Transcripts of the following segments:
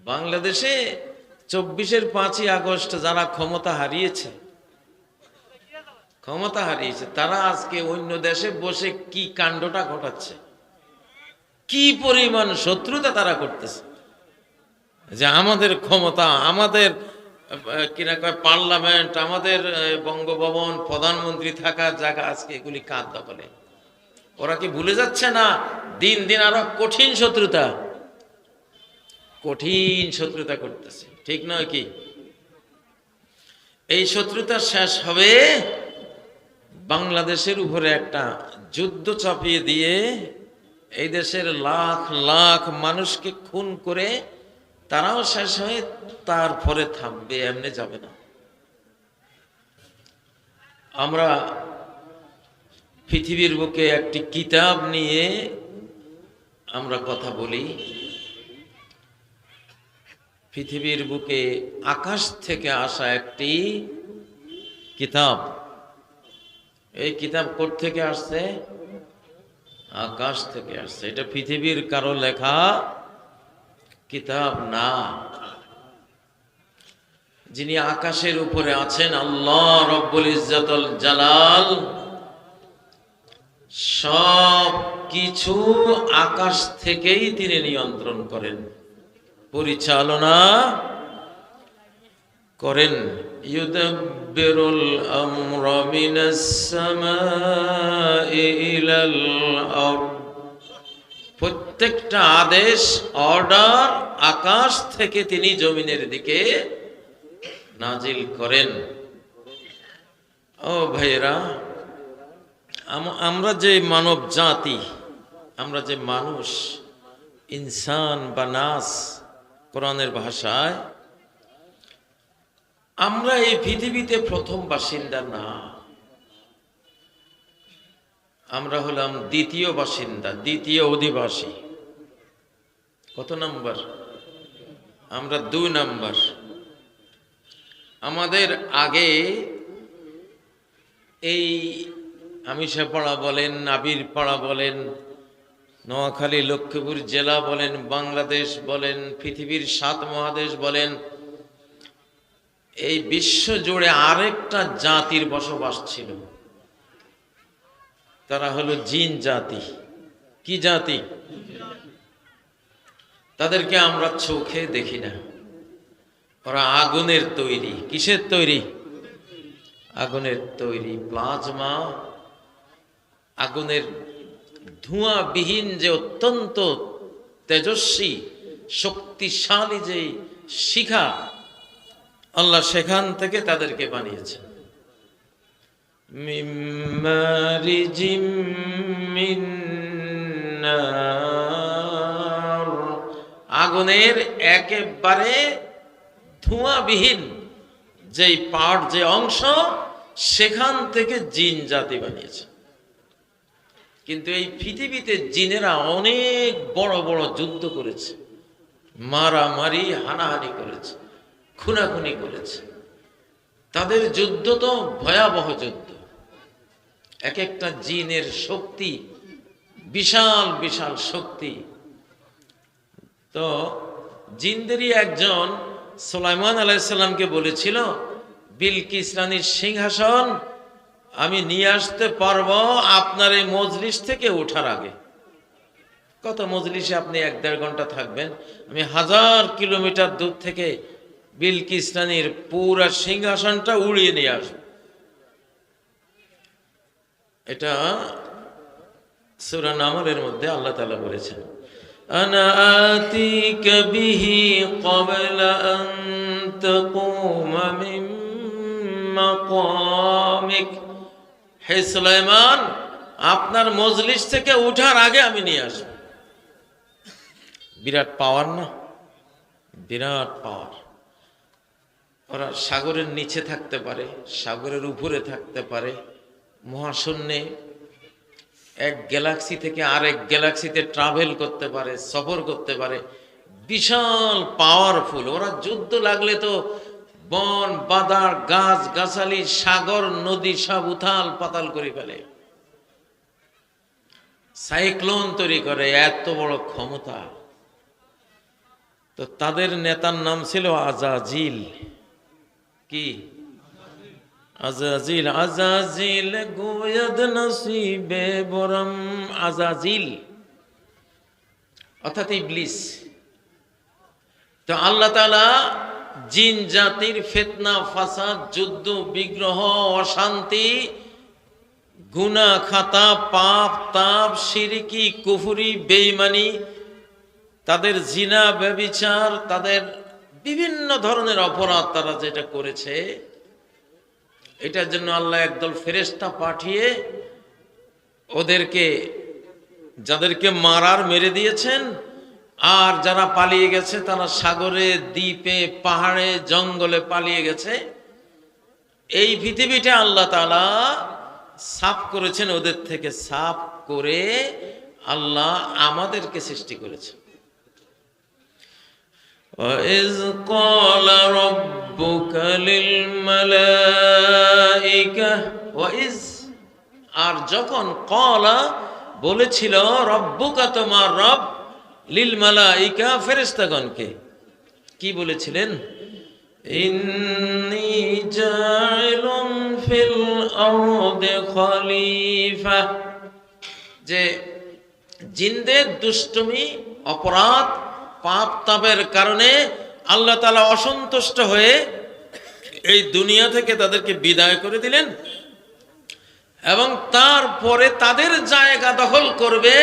বাংলাদেশে 24-এর 5ই আগস্ট যারা ক্ষমতা হারিয়েছে তারা আজকে অন্য দেশে বসে কি কাণ্ডটা ঘটাচ্ছে, কি পরিমাণ শত্রুতা তারা করতেছে। যে আমাদের ক্ষমতা, আমাদের কিনা কয় পার্লামেন্ট, আমাদের বঙ্গভবন, প্রধানমন্ত্রী থাকার জায়গা, আজকে এগুলি কার দখলে? ওরা কি ভুলে যাচ্ছে না দিন দিন আরো কঠিন শত্রুতা করতেছে, ঠিক নয় কি? এই শত্রুতা শেষ হবে বাংলাদেশের উপরে একটা যুদ্ধ চাপিয়ে দিয়ে, এই দেশের লাখ লাখ মানুষকে খুন করে তারাও শেষ হয়ে তারপরে থামবে, এমনি যাবে না। আমরা পৃথিবীর বুকে একটি কিতাব নিয়ে আমরা কথা বলি। পৃথিবীর বুকে আকাশ থেকে আসা একটি কিতাব। এই কিতাব কোথা থেকে আসছে? আকাশ থেকে আসছে। এটা পৃথিবীর কারো লেখা কিতাব না। যিনি আকাশের উপরে আছেন আল্লাহ রব্বুল ইজ্জতুল জালাল, সব কিছু আকাশ থেকেই তিনি নিয়ন্ত্রণ করেন, পরিচালনা করেন। ইউদাব্বিরুল আমরা মিনাস সামাই ইলাল আরদ, প্রত্যেকটা আদেশ, অর্ডার আকাশ থেকে তিনি জমিনের দিকে নাজিল করেন। ও ভাইরা, আমরা যে মানব জাতি, আমরা যে মানুষ, ইনসান বা নাস কোরআনের ভাষায়, আমরা এই পৃথিবীতে প্রথম বাসিন্দা না, আমরা হলাম দ্বিতীয় বাসিন্দা, দ্বিতীয় অধিবাসী। কত নাম্বার? আমরা 2 নাম্বার। আমাদের আগে এই আমিষাপাড়া বলেন, নাবির পাড়া বলেন, নোয়াখালী লক্ষ্মীপুর জেলা বলেন, বাংলাদেশ বলেন, পৃথিবীর 7 মহাদেশ বলেন, এই বিশ্ব জুড়ে আরেকটা জাতির বসবাস ছিল। তারা হলো জিন জাতি। কি জাতি? তাদেরকে আমরা চোখে দেখি না। ওরা আগুনের তৈরি। কিসের তৈরি? আগুনের তৈরি। প্লাজমা, আগুনের ধোঁয়াবিহীন যে অত্যন্ত তেজস্বী শক্তিশালী যে শিখা, আল্লাহ সেখান থেকে তাদেরকে বানিয়েছেন। মিম্মারিজিম মিন নার, আগুনের একেবারে ধোঁয়াবিহীন যেই পার্ট, যে অংশ, সেখান থেকে জিন জাতি বানিয়েছে। কিন্তু এই পৃথিবীতে জিনেরা অনেক বড় বড় যুদ্ধ করেছে, মারামারি হানাহানি করেছে, খুনাখুনি করেছে। তাদের যুদ্ধ তো ভয়াবহ যুদ্ধ। এক একটা জিনের শক্তি বিশাল বিশাল শক্তি। তো জিনদেরই একজন সুলাইমান আলাইহিস সালামকে বলেছিল, বিলকিস রানীর সিংহাসন আমি নিয়ে আসতে পারবো আপনার এই মজলিস থেকে ওঠার আগে। কত মজলিসে আপনি 1-1.5 ঘন্টা থাকবেন, আমি 1000 কিলোমিটার দূর থেকে বিলকিস রানীর পুরা সিংহাসনটা উড়িয়ে নিয়ে আসব। এটা সূরা নামলের মধ্যে আল্লাহ তাআলা বলেছেন, আনা আতিকা বিহি ক্বাবলা আন তাকুমা মিন মাকামিক, হে সুলাইমান, আপনার মজলিস থেকে ওঠার আগে আমি নিয়ে আসব। বিরাট পাওয়ার না? বিরাট পাওয়ার। ওরা সাগরের নিচে থাকতে পারে, সাগরের উপরে থাকতে পারে, মহাশূন্যে এক গ্যালাক্সি থেকে আরেক গ্যালাক্সিতে ট্রাভেল করতে পারে, সফর করতে পারে। বিশাল পাওয়ারফুল। ওরা যুদ্ধ লাগলে তো বন বাদার, গাছ গাছালি, সাগর নদী সব উথাল পাতাল করে ফেলে, সাইক্লোন তৈরি করে। এত বড় ক্ষমতা। তো তাদের নেতার নাম ছিল আজাজিল। কি? আজাজিল। আজাজিল গোয়দ নসিবে বরম। আজাজিল অর্থাৎ ইবলিস। তো আল্লাহ তাআলা জিন জাতির ফিতনা, ফাসাদ, যুদ্ধ, বিগ্রহ, অশান্তি, গুনাহ খাতা, পাপ তাপ, শিরকি, কুফরি, বেঈমানি, তাদের জিনা, ব্যভিচার, তাদের বিভিন্ন ধরনের অপরাধ তারা যেটা করেছে, এটার জন্য আল্লাহ একদল ফেরেশতা পাঠিয়ে ওদেরকে, যাদেরকে মারার মেরে দিয়েছেন, আর যারা পালিয়ে গেছে তারা সাগরে, দ্বীপে, পাহাড়ে, জঙ্গলে পালিয়ে গেছে। এই পৃথিবীটা আল্লাহ তাআলা সাফ করেছেন, ওদের থেকে সাফ করে আল্লাহ আমাদেরকে সৃষ্টি করেছেন। وَإِذْ قَالَ رَبُّكَ لِلْمَلَائِكَةِ وَإِذْ, আর যখন কলা বলেছিল, রব্বুকা তোমার রব, লিল মালাইকা ফেরেশতাগণকে, কি বলেছিলেন? ইন্নী জাইলুন ফিল আরদি খলিফা, যে জিনদের দুষ্টুমি, অপরাধ, পাপ তাপের কারণে আল্লাহ তাআলা অসন্তুষ্ট হয়ে এই দুনিয়া থেকে তাদেরকে বিদায় করে দিলেন, এবং তারপরে তাদের জায়গা দখল করবে,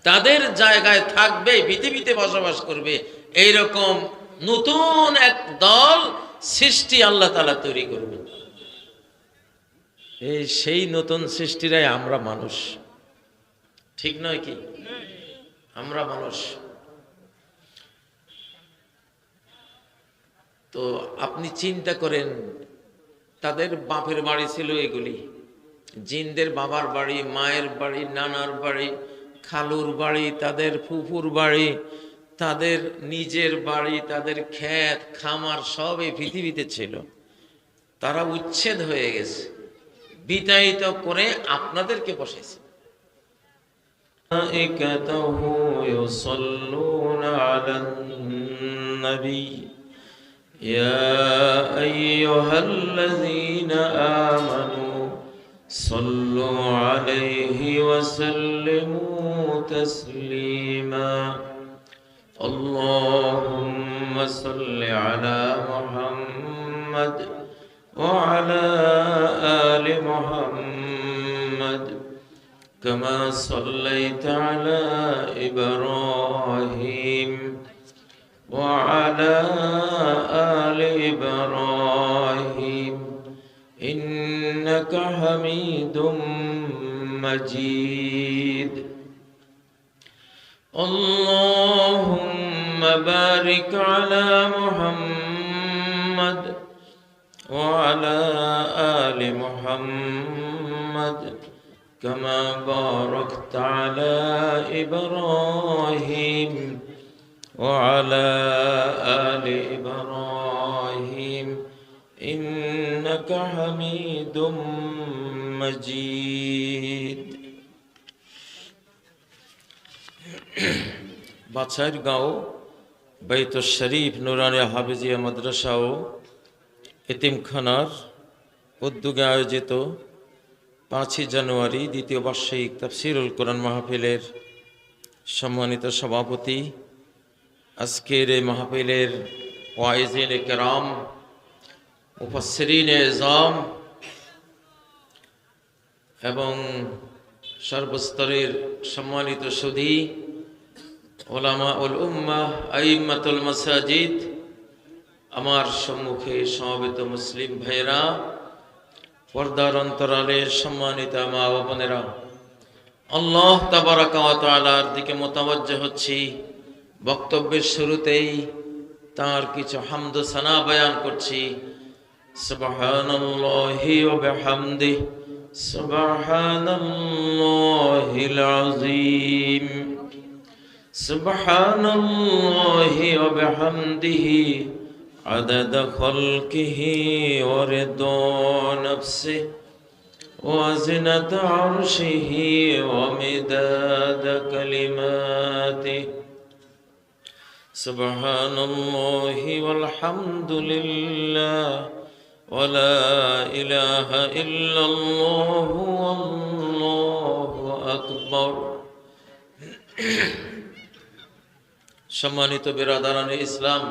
তাদের জায়গায় থাকবে, পৃথিবীতে বসবাস করবে। এইরকম নতুন এক দল সৃষ্টি আল্লাহ তাআলা তৈরি করবেন। এই সেই নতুন সৃষ্টিরাই আমরা মানুষ, ঠিক নয় কি? আমরা মানুষ। তো আপনি চিন্তা করেন, তাদের বাপের বাড়ি ছিল এগুলি, জিনদের বাবার বাড়ি, মায়ের বাড়ি, নানার বাড়ি, খালুর বাড়ি, তাদের ফুফুর বাড়ি, তাদের নিজের বাড়ি, তাদের ক্ষেত খামার সব এই পৃথিবীতে ছিল। তারা উচ্ছেদ হয়ে গেছে, বিতাড়িত করে আপনাদেরকে বসেছে। মালাইকাতুহু ইউসাল্লুনা আলান নবী ইয়া আইয়ুহাল্লাযীনা আমানু সাল্লু আলাইহি ওয়া সাল্লিমু তাসলিমা। আল্লাহুম্মা সাল্লি আলা মুহাম্মাদ ওয়া আলা আলি মুহাম্মাদ কামা সাল্লাইতা আলা ইব্রাহিম ওয়া আলা আলি ইব্রাহিম ইন্নাকা হামিদুম মাজিদ। اللهم بارك على محمد وعلى آل محمد كما باركت على إبراهيم وعلى آل إبراهيم إنك حميد مجيد। বাছাইরগাঁও বাইতুশ শরীফ নুরানিয়া হাফিজিয়া মাদ্রাসা ও এতিমখানার উদ্যোগে আয়োজিত 5ই জানুয়ারি দ্বিতীয় বার্ষিক তাফসীরুল কোরআন মাহফিলের সম্মানিত সভাপতি, আজকের এই মাহফিলের ওয়াইজিনে কেরাম, মুফাসসিরিনে ইজাম এবং সর্বস্তরের সম্মানিত সুধী, ওলামা উল উম্মাহ, আইম্মাতুল মাসাজিদ, আমার সম্মুখে সমবেত মুসলিম ভাইয়েরা, পর্দার অন্তরালে সম্মানিত মা ও বোনেরা, আল্লাহ তাবারাকা ওয়া তাআলার দিকে মোতাওয়াজ্জহ হচ্ছি। বক্তব্যের শুরুতেই তার কিছু হামদ ও সানা বয়ান করছি। সুবহানাল্লাহি ওয়া বিহামদিহি সুবহানাল্লাহিল আযীম সুবহানাল্লাহি ওয়া বিহামদিহি আদাদা খালকিহি ওয়া রিদা নাফসিহি ওয়া জিনাতা আরশিহি ওয়া মিদাদা কালিমাতিহি সুবহানাল্লাহি ওয়ালহামদুলিল্লাহ ওয়ালা ইলাহা ইল্লাল্লাহু আল্লাহু আকবার। সম্মানিত বিরাদারানে ইসলাম,